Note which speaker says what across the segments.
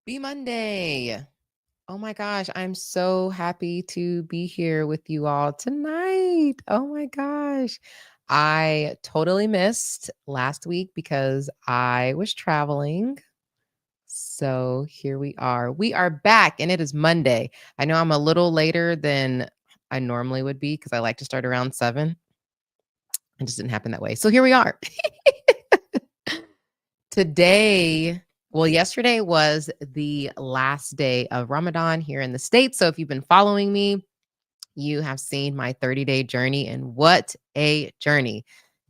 Speaker 1: Be Monday. Oh my gosh, I'm so happy to be here with you all tonight. Oh my gosh. I totally missed last week because I was traveling. So here we are. We are back and it is Monday. I know I'm a little later than I normally would be because I like to start around 7. It just didn't happen that way. So here we are. Today, well, yesterday was the last day of Ramadan here in the States. So if you've been following me, you have seen my 30-day journey, and what a journey.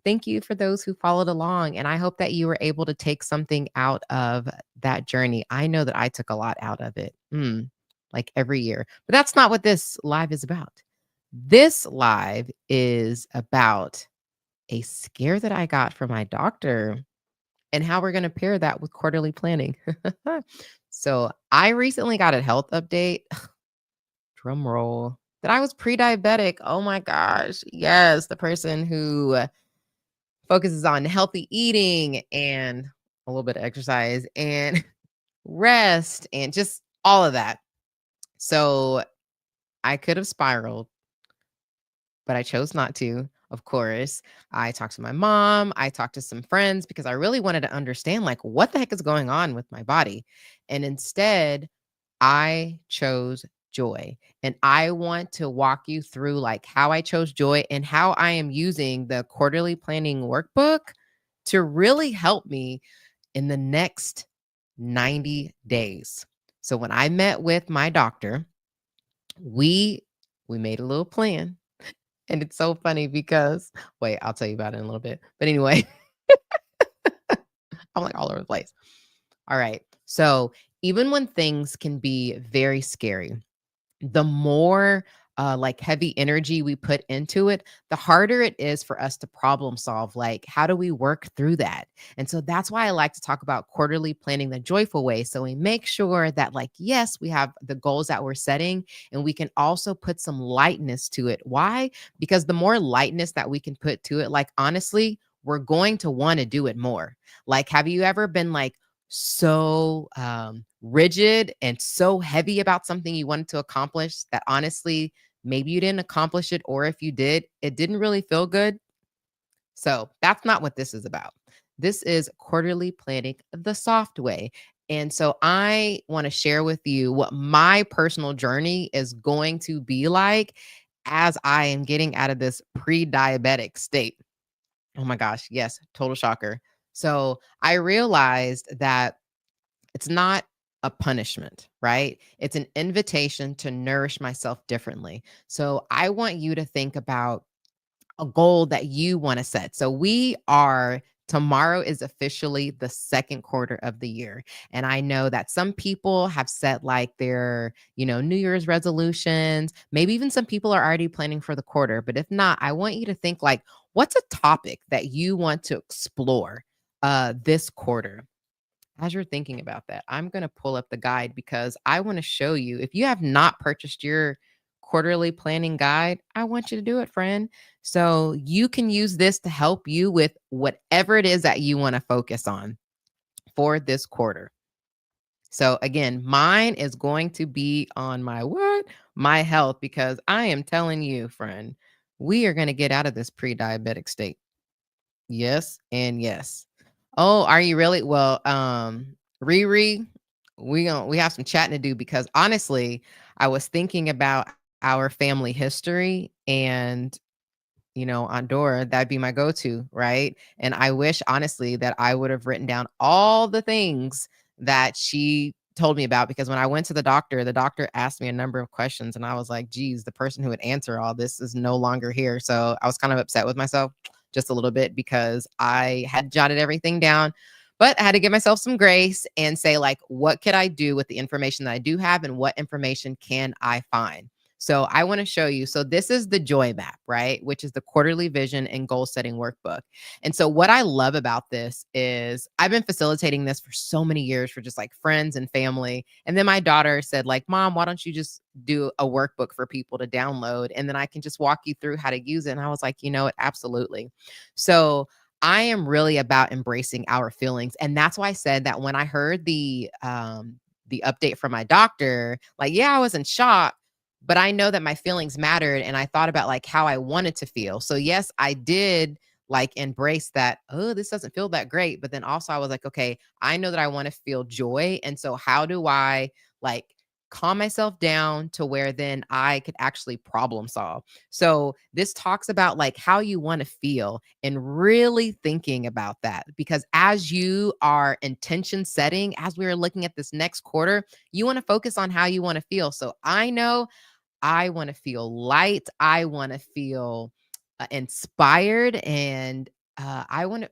Speaker 1: Thank you for those who followed along. And I hope that you were able to take something out of that journey. I know that I took a lot out of it, like every year. But that's not what this live is about. This live is about a scare that I got from my doctor and how we're going to pair that with quarterly planning. So I recently got a health update. Drum roll. That I was pre-diabetic. Oh my gosh. Yes, the person who focuses on healthy eating and a little bit of exercise and rest and just all of that. So I could have spiraled, but I chose not to. Of course, I talked to my mom, I talked to some friends because I really wanted to understand like what the heck is going on with my body. And instead, I chose joy. And I want to walk you through like how I chose joy and how I am using the quarterly planning workbook to really help me in the next 90 days. So when I met with my doctor, we made a little plan. And it's so funny because wait, I'll tell you about it in a little bit. But anyway, I'm like all over the place. All right. So even when things can be very scary, the more like heavy energy we put into it, the harder it is for us to problem solve. Like, how do we work through that? And so that's why I like to talk about quarterly planning the joyful way. So we make sure that, like, yes, we have the goals that we're setting, and we can also put some lightness to it. Why? Because the more lightness that we can put to it, like, honestly, we're going to want to do it more. Like, have you ever been like, so rigid and so heavy about something you wanted to accomplish that honestly, maybe you didn't accomplish it, or if you did, it didn't really feel good. So that's not what this is about. This is quarterly planning the soft way. And so I want to share with you what my personal journey is going to be like as I am getting out of this pre diabetic state. Oh my gosh. Yes. Total shocker. So I realized that it's not a punishment, right? It's an invitation to nourish myself differently. So I want you to think about a goal that you want to set. So tomorrow is officially the second quarter of the year. And I know that some people have set like their, New Year's resolutions. Maybe even some people are already planning for the quarter. But if not, I want you to think like, what's a topic that you want to explore this quarter? As you're thinking about that, I'm going to pull up the guide because I want to show you. If you have not purchased your quarterly planning guide, I want you to do it, friend. So you can use this to help you with whatever it is that you want to focus on for this quarter. So again, mine is going to be on my what? My health, because I am telling you, friend, we are going to get out of this pre-diabetic state. Yes and yes. Oh, are you really? Well, Riri, we have some chatting to do because honestly, I was thinking about our family history and Andorra, that'd be my go-to, right? And I wish honestly that I would have written down all the things that she told me about because when I went to the doctor asked me a number of questions and I was like, geez, the person who would answer all this is no longer here. So I was kind of upset with myself just a little bit because I had jotted everything down, but I had to give myself some grace and say, like, what could I do with the information that I do have and what information can I find? So I want to show you. So this is the Joy Map, right? Which is the quarterly vision and goal setting workbook. And so what I love about this is I've been facilitating this for so many years for just like friends and family. And then my daughter said like, Mom, why don't you just do a workbook for people to download? And then I can just walk you through how to use it. And I was like, absolutely. So I am really about embracing our feelings. And that's why I said that when I heard the update from my doctor, like, yeah, I was in shock, but I know that my feelings mattered. And I thought about like how I wanted to feel. So, yes, I did like embrace that, oh, this doesn't feel that great. But then also I was like, okay, I know that I want to feel joy. And so, how do I like calm myself down to where then I could actually problem solve? So this talks about like how you want to feel and really thinking about that, because as you are intention setting, as we are looking at this next quarter, you want to focus on how you want to feel. So I know I want to feel light. I want to feel inspired, and I want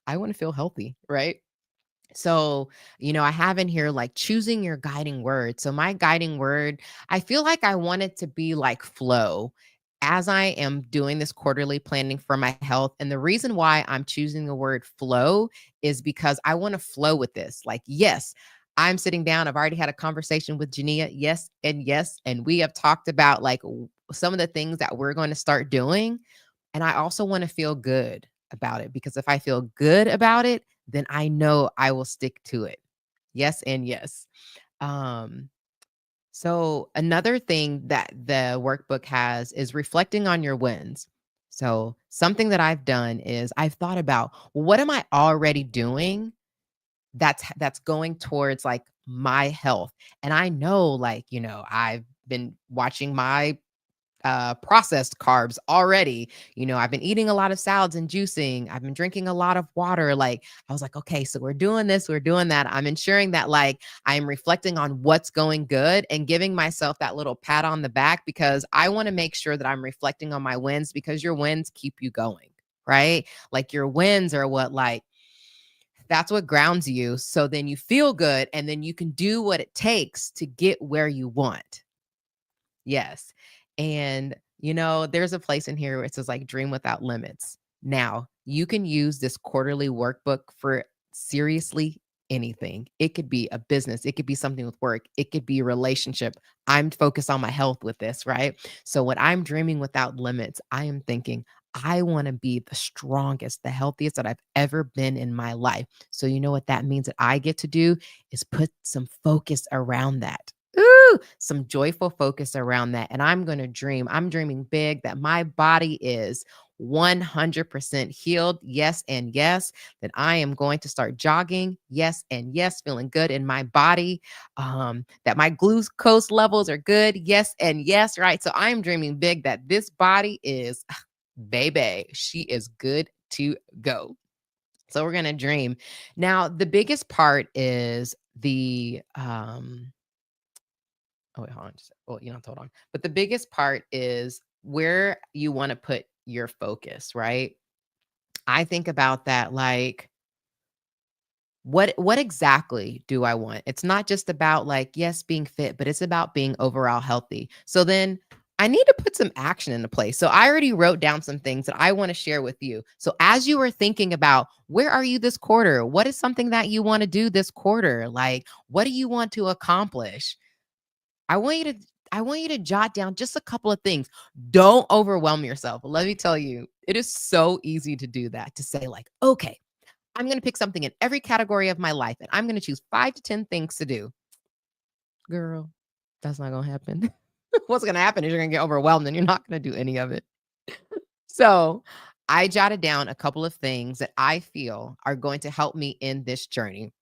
Speaker 1: to feel healthy, right? So, I have in here like choosing your guiding word. So, my guiding word, I feel like I want it to be like flow as I am doing this quarterly planning for my health. And the reason why I'm choosing the word flow is because I want to flow with this. Like, yes, I'm sitting down. I've already had a conversation with Jania. Yes, and yes. And we have talked about like some of the things that we're going to start doing. And I also want to feel good about it, because if I feel good about it, then I know I will stick to it. Yes, and yes. Um, so another thing that the workbook has is reflecting on your wins. So something that I've done is I've thought about, what am I already doing that's going towards like my health? And I know, like, I've been watching my processed carbs already. I've been eating a lot of salads and juicing. I've been drinking a lot of water. Like, I was like, okay, so we're doing this, we're doing that. I'm ensuring that like I'm reflecting on what's going good and giving myself that little pat on the back, because I want to make sure that I'm reflecting on my wins, because your wins keep you going, right? Like your wins are what like that's what grounds you. So then you feel good, and then you can do what it takes to get where you want. Yes. And, there's a place in here where it says like dream without limits. Now, you can use this quarterly workbook for seriously anything. It could be a business, it could be something with work, it could be a relationship. I'm focused on my health with this, right? So, when I'm dreaming without limits, I am thinking, I want to be the strongest, the healthiest that I've ever been in my life. So, you know what that means that I get to do is put some focus around that. Some joyful focus around that. And I'm going to dream. I'm dreaming big that my body is 100% healed. Yes, and yes. That I am going to start jogging. Yes, and yes. Feeling good in my body. That my glucose levels are good. Yes, and yes. Right. So I'm dreaming big that this body is, baby, she is good to go. So we're going to dream. Now, the biggest part is oh, wait, hold on. Well, hold on. But the biggest part is where you want to put your focus, right? I think about that like, what exactly do I want? It's not just about like, yes, being fit, but it's about being overall healthy. So then I need to put some action into place. So I already wrote down some things that I want to share with you. So as you were thinking about where are you this quarter? What is something that you want to do this quarter? Like, what do you want to accomplish? I want you to I want you to jot down just a couple of things. Don't overwhelm yourself. Let me tell you, it is so easy to do that, to say like, "Okay, I'm going to pick something in every category of my life and I'm going to choose 5 to 10 things to do." Girl, that's not going to happen. What's going to happen is you're going to get overwhelmed and you're not going to do any of it. So, I jotted down a couple of things that I feel are going to help me in this journey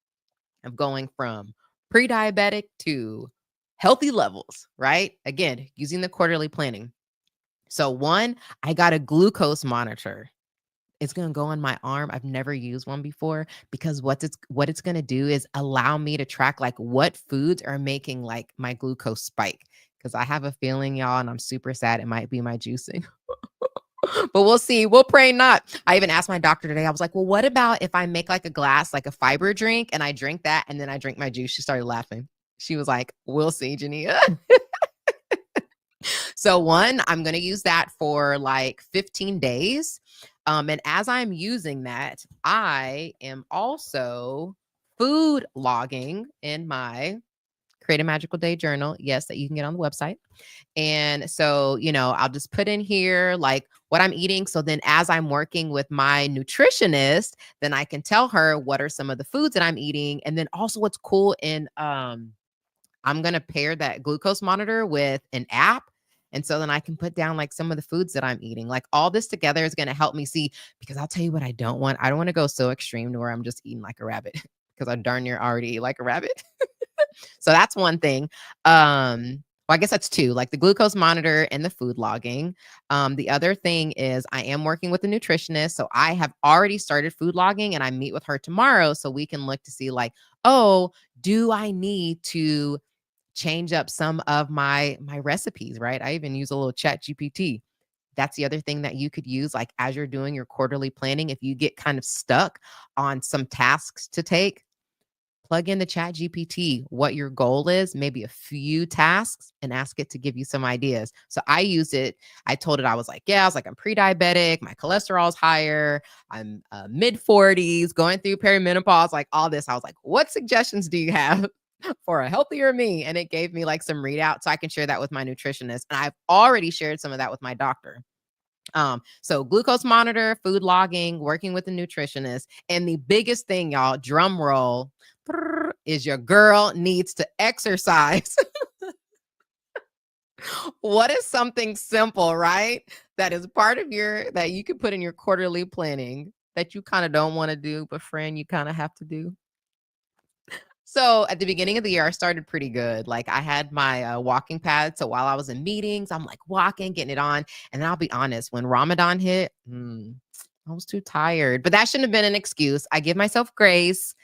Speaker 1: of going from pre-diabetic to healthy levels, right? Again, using the quarterly planning. So one, I got a glucose monitor. It's going to go on my arm. I've never used one before, because what it's going to do is allow me to track like what foods are making like my glucose spike, because I have a feeling, y'all, and I'm super sad, it might be my juicing. But we'll see. We'll pray not. I even asked my doctor today. I was like, well, what about if I make like a glass, like a fiber drink, and I drink that and then I drink my juice? She started laughing. She was like, we'll see, Jania. So one, I'm going to use that for like 15 days. And as I'm using that, I am also food logging in my Create a Magical Day journal. Yes, that you can get on the website. And so, I'll just put in here like what I'm eating. So then as I'm working with my nutritionist, then I can tell her what are some of the foods that I'm eating. And then also what's cool in I'm going to pair that glucose monitor with an app. And so then I can put down like some of the foods that I'm eating. Like all this together is going to help me see, because I'll tell you what I don't want. I don't want to go so extreme to where I'm just eating like a rabbit because I darn near already eat like a rabbit. So that's one thing. Well, I guess that's two, like the glucose monitor and the food logging. The other thing is I am working with a nutritionist. So I have already started food logging and I meet with her tomorrow so we can look to see like, oh, do I need to change up some of my recipes, right? I even use a little chat GPT. That's the other thing that you could use like as you're doing your quarterly planning. If you get kind of stuck on some tasks to take, plug in the chat GPT, what your goal is, maybe a few tasks, and ask it to give you some ideas. So I used it. I told it, I was like, I'm pre-diabetic. My cholesterol's higher. I'm mid 40s, going through perimenopause, like all this. I was like, what suggestions do you have for a healthier me? And it gave me like some readouts so I can share that with my nutritionist. And I've already shared some of that with my doctor. So glucose monitor, food logging, working with a nutritionist. And the biggest thing, y'all, drum roll, is your girl needs to exercise. What is something simple, right? That is part of that you could put in your quarterly planning that you kind of don't want to do, but friend, you kind of have to do? So at the beginning of the year, I started pretty good. Like I had my walking pad. So while I was in meetings, I'm like walking, getting it on. And then I'll be honest, when Ramadan hit, I was too tired. But that shouldn't have been an excuse. I give myself grace,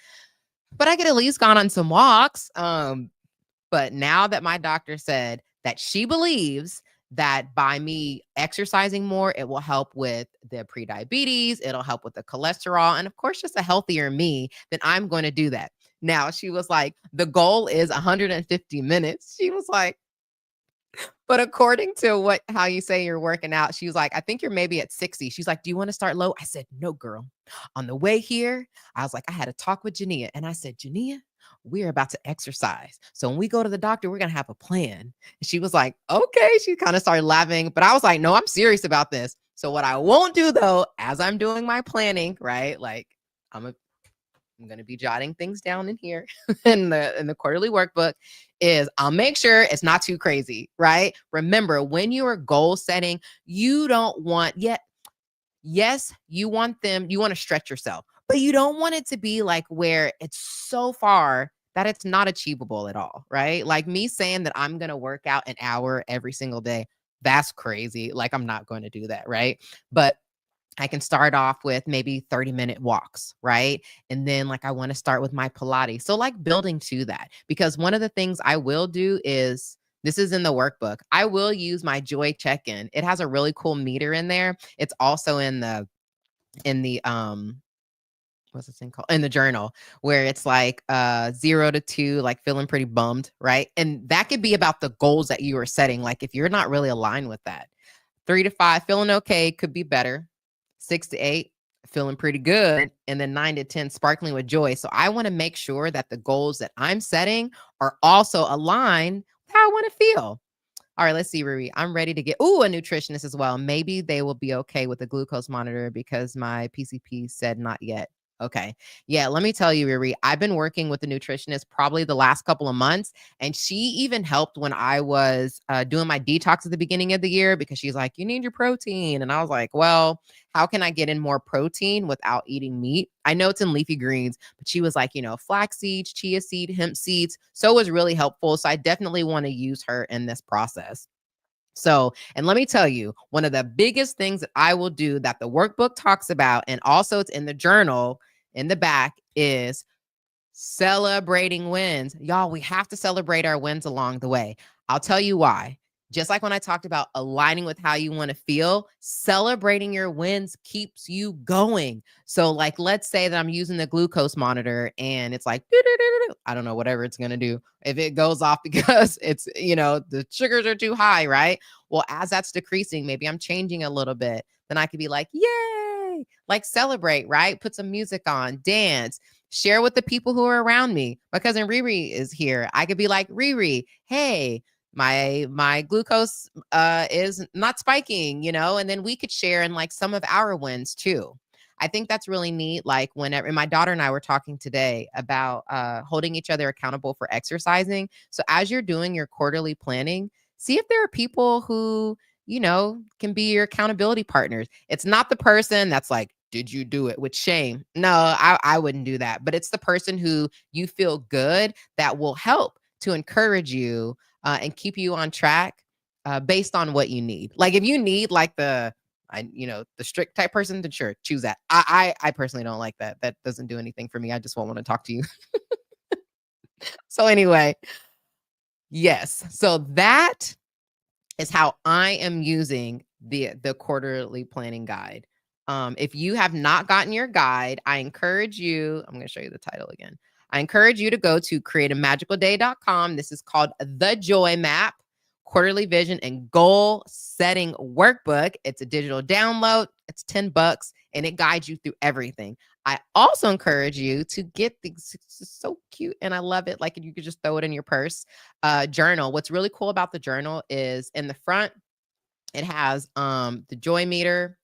Speaker 1: but I could at least gone on some walks. But now that my doctor said that she believes that by me exercising more, it will help with the pre-diabetes, it'll help with the cholesterol, and of course, just a healthier me, then I'm going to do that. Now, she was like, the goal is 150 minutes. She was like, but according to how you say you're working out, she was like, I think you're maybe at 60. She's like, do you want to start low? I said, no, girl. On the way here, I was like, I had a talk with Jania and I said, Jania, we're about to exercise. So when we go to the doctor, we're going to have a plan. And she was like, okay. She kind of started laughing, but I was like, no, I'm serious about this. So what I won't do though, as I'm doing my planning, right? Like I'm going to be jotting things down in here in the quarterly workbook is I'll make sure it's not too crazy, right? Remember, when you are goal setting, you don't want yes, you want to stretch yourself, but you don't want it to be like where it's so far that it's not achievable at all, right? Like me saying that I'm going to work out an hour every single day, that's crazy. Like I'm not going to do that, right? But I can start off with maybe 30-minute walks, right? And then like I want to start with my Pilates. So like building to that, because one of the things I will do is this is in the workbook. I will use my Joy check-in. It has a really cool meter in there. It's also in the what's this thing called? In the journal, where it's like 0 to 2, like feeling pretty bummed, right? And that could be about the goals that you are setting. Like if you're not really aligned with that. 3 to 5, feeling okay, could be better. 6 to 8, feeling pretty good. And then 9 to 10, sparkling with joy. So I want to make sure that the goals that I'm setting are also aligned with how I want to feel. All right, let's see, Riri. I'm ready to get a nutritionist as well. Maybe they will be okay with the glucose monitor because my PCP said not yet. Okay. Yeah, let me tell you, Riri, I've been working with a nutritionist probably the last couple of months, and she even helped when I was doing my detox at the beginning of the year because she's like, you need your protein. And I was like, well, how can I get in more protein without eating meat? I know it's in leafy greens, but she was like, flax seeds, chia seed, hemp seeds. So it was really helpful. So I definitely want to use her in this process. So, and let me tell you, one of the biggest things that I will do that the workbook talks about, and also it's in the journal in the back, is celebrating wins. Y'all, we have to celebrate our wins along the way. I'll tell you why. Just like when I talked about aligning with how you want to feel, celebrating your wins keeps you going. So like, let's say that I'm using the glucose monitor and it's like, I don't know, whatever it's going to do. If it goes off because it's, the sugars are too high, right? Well, as that's decreasing, maybe I'm changing a little bit. Then I could be like, yay, like celebrate, right? Put some music on, dance, share with the people who are around me. My cousin Riri is here. I could be like, Riri, hey, my glucose is not spiking, and then we could share in like some of our wins too. I think that's really neat. Like whenever and my daughter and I were talking today about holding each other accountable for exercising. So as you're doing your quarterly planning, see if there are people who, can be your accountability partners. It's not the person that's like, did you do it with shame? No, I wouldn't do that. But it's the person who you feel good that will help to encourage you and keep you on track based on what you need. Like if you need like the strict type person, then sure, choose that. I personally don't like that. That doesn't do anything for me. I just won't want to talk to you. So anyway, yes. So that is how I am using the quarterly planning guide. If you have not gotten your guide, I encourage you, I'm going to show you the title again. I encourage you to go to createamagicalday.com. This is called The Joy Map, Quarterly Vision and Goal Setting Workbook. It's a digital download. It's $10 and it guides you through everything. I also encourage you to get these. It's so cute and I love it. Like you could just throw it in your purse. Journal. What's really cool about the journal is in the front, it has the joy meter.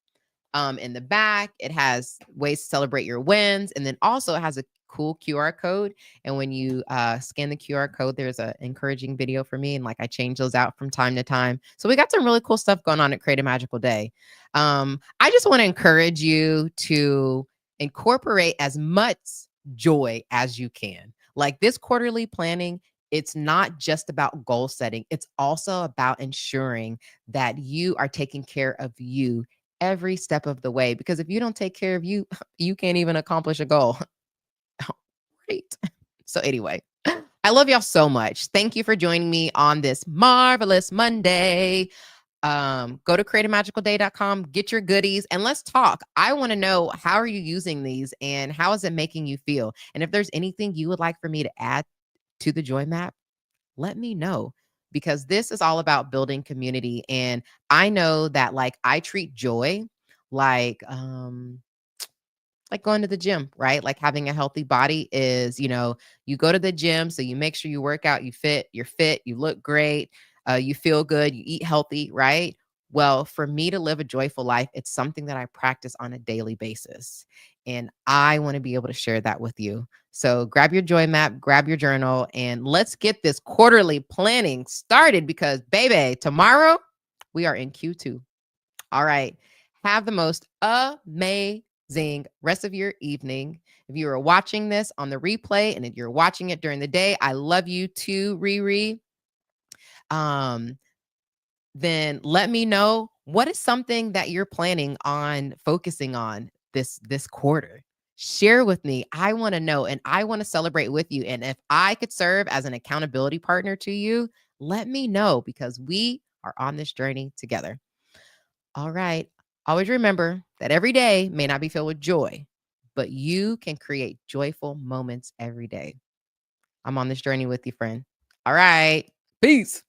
Speaker 1: In the back, it has ways to celebrate your wins, and then also it has a cool QR code. And when you scan the QR code, there's an encouraging video for me, and like I change those out from time to time. So we got some really cool stuff going on at Create a Magical Day. I just want to encourage you to incorporate as much joy as you can. Like this quarterly planning, it's not just about goal setting. It's also about ensuring that you are taking care of you every step of the way. Because if you don't take care of you, you can't even accomplish a goal. Right. So anyway, I love y'all so much. Thank you for joining me on this marvelous Monday. Go to createamagicalday.com, get your goodies, and let's talk. I want to know, how are you using these and how is it making you feel? And if there's anything you would like for me to add to the joy map, let me know, because this is all about building community. And I know that like I treat joy like going to the gym, right? Like having a healthy body is, you go to the gym, so you make sure you work out, you're fit, you look great, you feel good, you eat healthy, right? Well, for me to live a joyful life, it's something that I practice on a daily basis. And I want to be able to share that with you. So grab your joy map, grab your journal, and let's get this quarterly planning started because, baby, tomorrow we are in Q2. All right. Have the most amazing rest of your evening. If you are watching this on the replay and if you're watching it during the day, I love you too, Riri. Then let me know, what is something that you're planning on focusing on this quarter. Share with me. I want to know and I want to celebrate with you. And if I could serve as an accountability partner to you, let me know because we are on this journey together. All right. Always remember that every day may not be filled with joy, but you can create joyful moments every day. I'm on this journey with you, friend. All right. Peace.